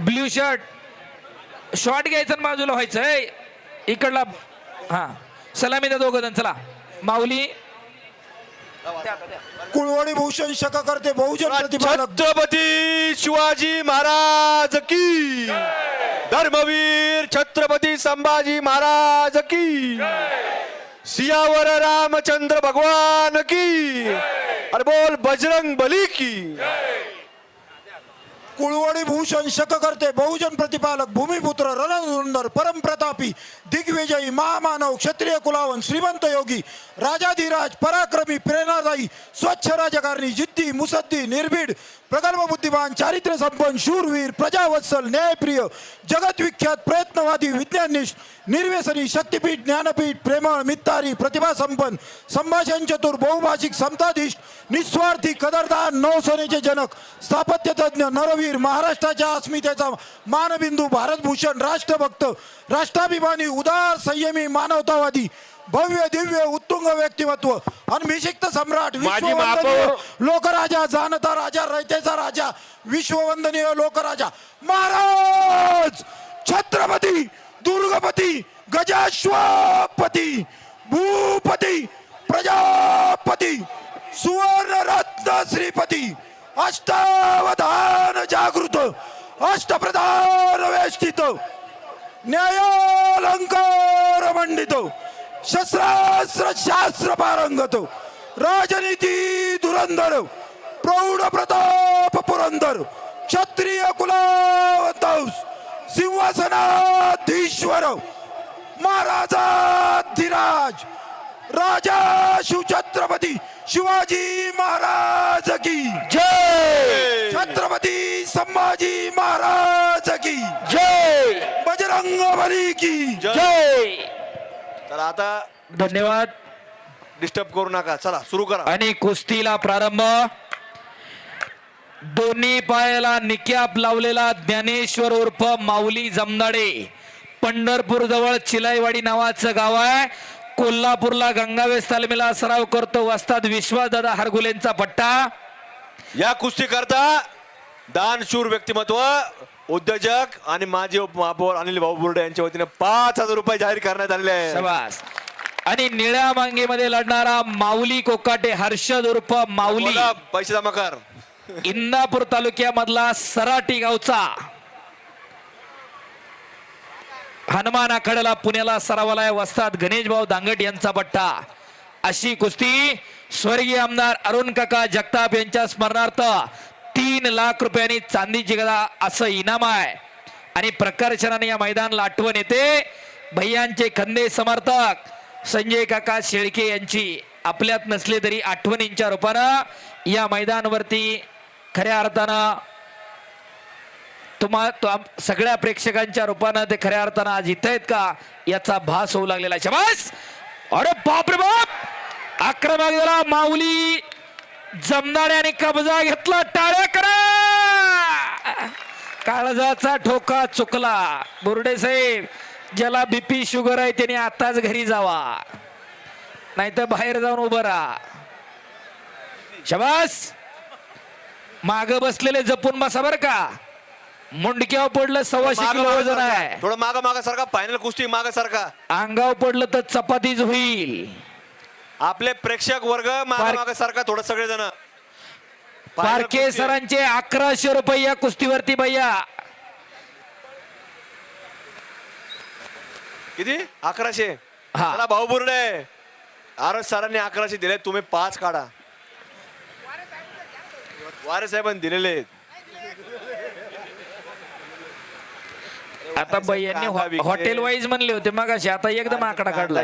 Blue shirt shot घ्यायचं आणि बाजूला व्हायचं इकडला. हा सलामी द्या दोघं जण. चला माऊली कुळवडी भूषण शककर्ते बहुजन प्रतिपादक छत्रपती शिवाजी महाराज की, धर्मवीर छत्रपती संभाजी महाराज की, सियावर रामचंद्र भगवान की, अरे बोल बजरंग बली की. कुळवडी भूषण शककर्ते बहुजन प्रतिपालक भूमिपुत्र रणधुरंधर परमप्रतापी दिग्विजयी महामानव क्षत्रिय कुलावन श्रीमंत योगी राजाधिराज पराक्रमी प्रेरणादायी स्वच्छ राजकारणी जिद्दी मुसद्दी निर्भीड प्रगल्भ बुद्धिमान चारित्र्य संपन्न शूरवीर प्रजावत्सल न्यायप्रिय जगत विख्यात प्रयत्नवादी विज्ञाननिष्ठ निर्व्यसनी शक्तिपीठ ज्ञानपीठ प्रेमळ मित्तारी प्रतिभा संपन्न संभाषण चतुर बहुभाषिक समताधिष्ठ निस्वार्थी कदरदान नौसेनेचे जनक स्थापत्य तज्ञ नरवीर महाराष्ट्राच्या अस्मितेचा मानबिंदू भारतभूषण राष्ट्रभक्त राष्ट्राभिमानी उदार संयमी मानवतावादी भव्य दिव्य उत्तुंग व्यक्तिमत्व अनभिषिक्त सम्राट विश्ववंदनीय लोकराजा जाणता राजा रयतेचा राजा विश्ववंदनीय लोकराजा महाराज छत्रपती दुर्गपती गजाश्वपती भूपती प्रजापती सुवर्ण रत्न श्रीपती अष्टावधान जागृत अष्टप्रधान वेष्टित न्यायालंकार मंडित शस्त्रास्त्र शास्त्र पारंगत राजनीती धुरंधर प्रौढ प्रताप पुरंदर क्षत्रिय कुलावंतंस सिंहासनाधीश्वर महाराजाधिराज राजा शिवछत्रपती शिवाजी महाराज की जय. छत्रपती संभाजी महाराज की जय बजरंग बली की जय. तर आता धन्यवाद. डिस्टर्ब करू नका, चला सुरू करा. आणि कुस्तीला प्रारंभ. दोन्ही पायाला निक्याप लावलेला ज्ञानेश्वर उर्फ माऊली जमदाडे, पंढरपूर जवळ चिलाईवाडी नावाचं गाव आहे, कोल्हापूरला गंगावेस तालमीला सराव करतो. वस्ताद विश्वासदादा हरगुलेंचा पट्टा. या कुस्ती करता दानशूर व्यक्तिमत्व उद्योजक आणि माजी महापौर अनिल भाऊ बोर्डे यांच्या वतीने 5,000 रुपये जाहीर करण्यात आलेले आहे. शाबास. आणि निळ्या मांगीमध्ये लढणारा माऊली कोकाटे हर्षद उर्फ माऊली, बोला, पैसे जमा कर. इंदापूर तालुक्यामधला सराटी गावचा, हनुमान आखाड्याला पुण्याला सरावाला आहे. वस्ताद गणेश भाऊ दांगट यांचा पट्टा. अशी कुस्ती स्वर्गीय आमदार अरुण काका जगताप यांच्या स्मरणार्थ 3 लाख रुपयांनी चांदीची गदा असं इनाम आहे. आणि प्रकर्षणाने या मैदानाला आठवण येते भैयांचे खंदे समर्थक संजय काका शेळके यांची. आपल्यात नसले तरी आठवणींच्या रूपानं या मैदानावरती खऱ्या अर्थानं सगळ्या प्रेक्षकांच्या रूपानं ते खऱ्या अर्थानं आज इथं आहेत का याचा भास होऊ लागलेला आहे. शाबास. अरे बाप रे बाप. आक्रमक झाला माऊली जमदाड्याने कब्जा घेतला. टाळ्या करा. काळजाचा ठोका चुकला. बोर्डे साहेब, ज्याला बीपी शुगर आहे त्याने आताच घरी जावा, नाही तर बाहेर जाऊन उभं राहा. शाबास. माग बसलेले जपून बसा बर का. मुंडक्यावर पडलं 125 किलो वजन आहे. थोडं माग माग सारखा, फायनल कुस्ती माग सारखा. अंगावर पडलं तर चपातीच होईल. आपले प्रेक्षक वर्ग माग माग सारखा थोडं सगळेजण. पारखे सरांचे 1100 रुपये या कुस्तीवरती भैया. किती? 1100. हा. चला भाऊ बुर्डे, आरस सरांनी 1100 दिले, तुम्ही 5 काढा. वारे साहेबांनी दिलेले आहेत. आता भैयांनी हॉटेल वाईज म्हणले होते मग असे, आता एकदम आकडा काढला.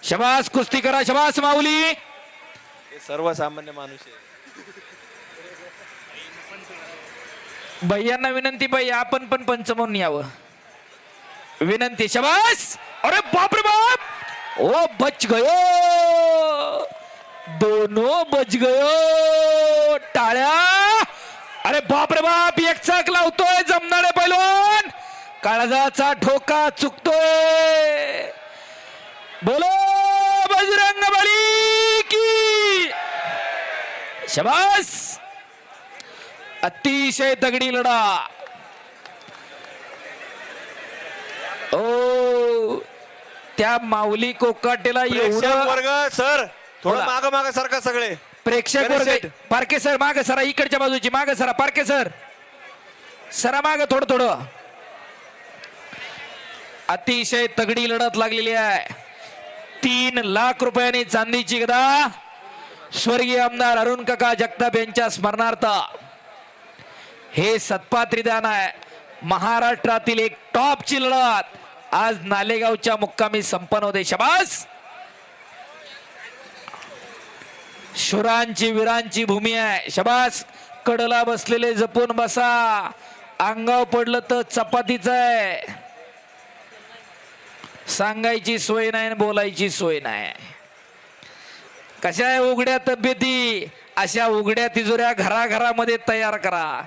शबास. कुस्ती करा. शबास माऊली. हे सर्वसामान्य माणूस आहे. भैयांना विनंती, भैया आपण पण पंच म्हणून यावं. विनंती. शबास. अरे बाप रे बाप. ओ बच गयो. दोनों बच गयो. टाळ्या. अरे बाप रे बाप. एक चाक लावतोय जमणारे पैलवान. काळजाचा ठोका चुकतोय. बोलो बजरंग बली की. शबास. अतिशय तगडी लढा. ओ त्या माऊली कोकाटेला प्रेक्षक एवढं वर्ग सर थोडं बोला. माग माग सारखा सगळे प्रेक्षक गणेश वर्ग शेठ. पारखे सर माग सरा इकडच्या बाजूची माग सरा पारखे सर सरा माग थोडं थोडं अतिशय तगडी लढत लागलेली आहे 3 लाख रुपयांनी चांदीची गदा स्वर्गीय आमदार अरुण काका जगताप यांच्या स्मरणार्थ हे सत्पात्रिदान आहे महाराष्ट्रातील एक टॉपची लढत आज नालेगावच्या मुक्कामी संपन्न होते शबास शुरांची वीरांची भूमी आहे शबास कडला बसलेले जपून बसा अंगाव पडलं तर चपातीच आहे सांगायची सोय नाही आणि बोलायची सोय नाही कशा आहे उघड्या तब्येती अशा उघड्या तिजोऱ्या घराघरामध्ये तयार करा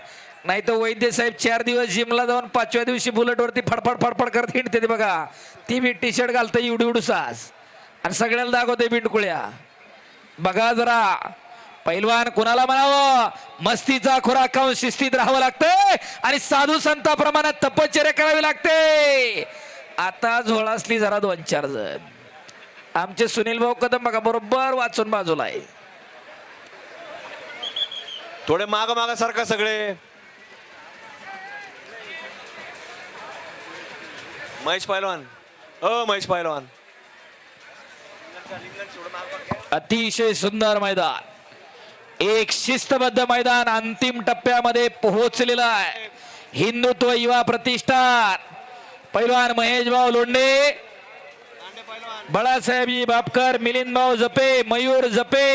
नाही तर वैद्य साहेब 4 दिवस जिमला जाऊन 5व्या दिवशी बुलेटवरती फडफड फडफड करत हिंडते ते बघा ती बी टी शर्ट घालतं एवढी सास आणि सगळ्याला दाखवते बिंडकुळ्या बघा जरा पैलवान कुणाला म्हणावं मस्तीचा खुराक खाऊन शिस्तीत राहावं लागतंय आणि साधू संताप्रमाणे तपश्चर्या करावी लागते आता झोळासली जरा 2-4 जण आमचे सुनील भाऊ कदम बघा बरोबर वाचून बाजूला आहे थोडे माग माग सारखा सगळे महेश पैलवान महेश पैलवान अतिशय सुंदर मैदान एक शिस्तबद्ध मैदान अंतिम टप्प्यामध्ये पोहोचलेलं आहे हिंदुत्व युवा प्रतिष्ठान पैलवान महेश भाऊ लोंढे बाळासाहेबजी बापकर मिलिंद भाऊ जपे मयूर जपे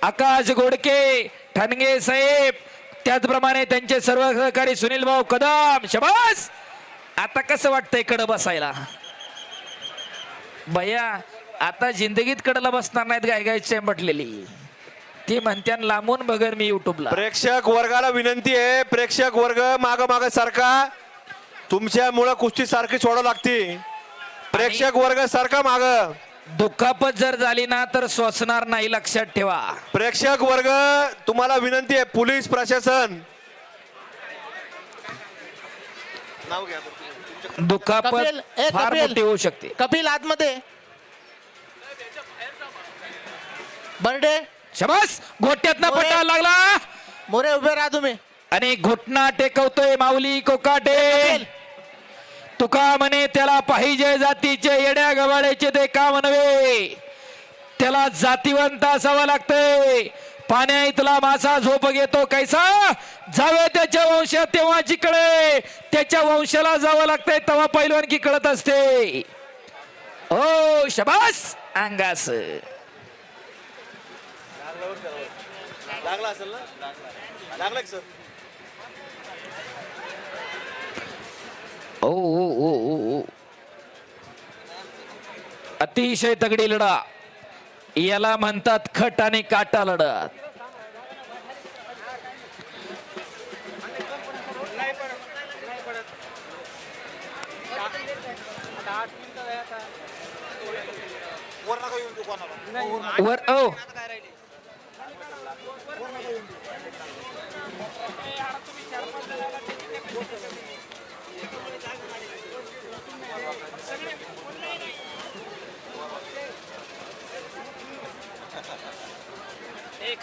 आकाश गोडके ठणगे साहेब त्याचप्रमाणे त्यांचे सर्व सहकारी सुनील भाऊ कदम शबास आता कसं वाटतंय कडं बसायला भैया आता जिंदगीत कडला बसणार नाहीत गायगायची म्हटलेली ती म्हणत्यान लांबून बघर मी युट्यूबला प्रेक्षक वर्गाला विनंती आहे प्रेक्षक वर्ग माग माग सारखा तुमच्यामुळे कुस्ती सारखी सोडावं लागते प्रेक्षक वर्ग सारखा माग दुखापत जर झाली ना तर सोसणार नाही लक्षात ठेवा प्रेक्षक वर्ग तुम्हाला विनंती आहे पोलीस प्रशासन नाव घ्या दुखापत कपिल, ए, फार कपिल. मोठी होऊ शकते कपिल आतमध्ये बर्डे शबास घोट्यातनं मोरे. पटायला लागला मोरे उभे राहा तुम्ही आणि घुटना टेकवतोय माऊली कोकाटे कपिल. तुका म्हणे त्याला पाहिजे जातीचे येड्या गवाड्याचे ते काम नव्हे त्याला जातीवंत असावं लागतंय पाण्या इथला मासा झोप घेतो कैसा जावे त्याच्या वंशात तेव्हा जिकडे त्याच्या वंशाला जावं लागतंय तेव्हा पैलवानकी कळत असते ओ शबास अंगास लागला असेल ना लागला सर ओ ओ ओ ओ ओ अतिशय तगडी लढा याला म्हणतात खट आणि काटा लढत वर ओ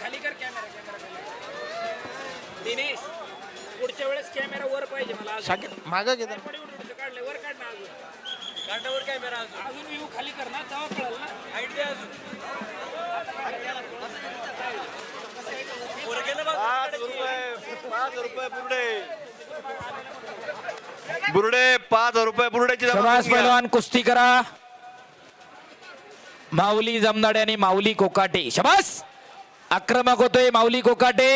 खाली कर कॅमेरा दिनेश पुढच्या वेळेस कॅमेरा वर पाहिजे मला मागं घेतो काढले वर काढ ना अजून काढल्यावर कॅमेरा अजून व्ह्यू खाली कर ना तेव्हा कळलं ना हाईट दे अजून 5 रुपये बुरडे 5 रुपये बुरड्याची शबास पैलवान कुस्ती करा माऊली जमदाडे आणि माऊली कोकाटे शबास आक्रमक होतोय माऊली कोकाटे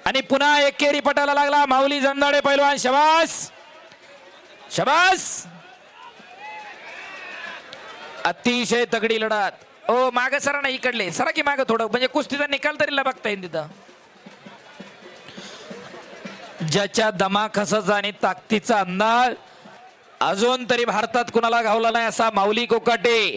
आणि पुन्हा एकेरी पटाला लागला माऊली जमदाडे पैलवान शबास शबास अतिशय तगडी लढत ओ माग सरा नाही इकडले सरा की माग थोडं म्हणजे कुस्तीचा निकाल तरी बघता येईल तिथं ज्याच्या दमाखसाचा आणि ताकदीचा अंदाज अजून तरी भारतात कुणाला घावला नाही असा माऊली कोकाटे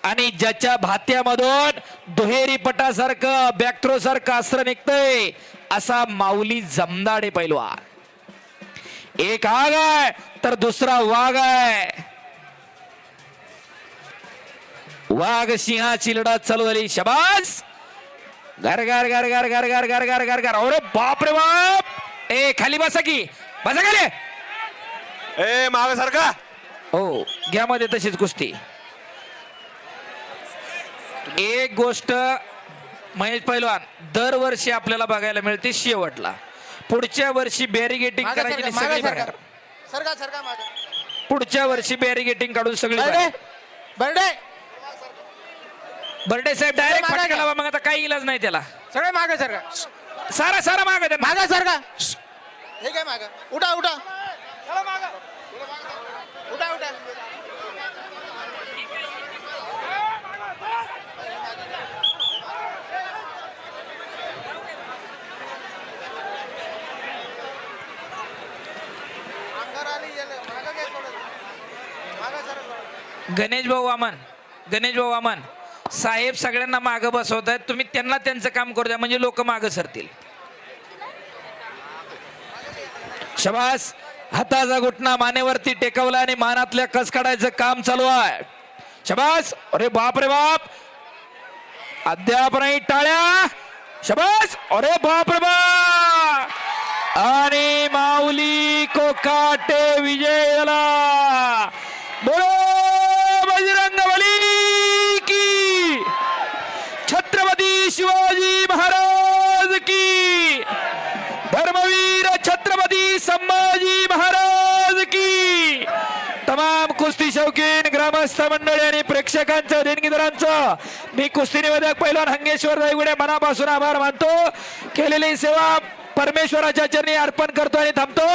आणि ज्याच्या भात्यामधून दुहेरी पटासारखं बॅक्ट्रो सारखं अस्त्र निघतंय असा माऊली जमदाडे पैलवान एक आग आहे तर दुसरा वाघ आहे. वाघ सिंहाची लढत चालू झाली. शबास. घर घर घर घर घर घर घर घर घर घर. अरे बाप रे बाप. ए खाली बसा की. बसा खाली. ए माग सारखा. हो घ्या मध्ये तशीच कुस्ती. एक गोष्ट महेश पैलवान दरवर्षी आपल्याला बघायला मिळते शेवटला. पुढच्या वर्षी बॅरिगेटिंग मागं करायची सरका, आणि सगळी मागं बाहेर. सरका सरका मागं. पुढच्या वर्षी बॅरिगेटिंग काढून सगळी बर्डे बाहेर. बर्डे बर्डे साहेब डायरेक्ट मागं फटका घ्या. लावा. मग आता काही इलाज नाही त्याला. सगळे मागे सरका. सारा सारा माग मागा सरका. हे काय मागा. उठा उठा उठा उठा. गणेश भाऊ वामन, गणेश भाऊ वामन साहेब सगळ्यांना मागं बसवत आहेत. तुम्ही त्यांना त्यांचं काम करू द्या म्हणजे लोक मागं सरतील. शबास. हाताचा घुटना मानेवरती टेकवला आणि मानातल्या कस काढायचं काम चालू आहे. शबास. अरे बाप रे बाप. अद्याप नाही टाळ्या. शबास. अरे बाप रे बाप. आणि माऊली कोकाटे विजय झाला. बोलो बजरंग बली की. छत्रपती शिवाजी महाराज की. धर्मवीर छत्रपती संभाजी महाराज की. तमाम कुस्ती शौकीन ग्रामस्थ मंडळी आणि प्रेक्षकांचं देणगीदारांचं मी कुस्ती निवेदक पैलवान हंगेश्वर दायगुडे मनापासून आभार मानतो. केलेली सेवा परमेश्वराच्या चरणी अर्पण करतो आणि थांबतो.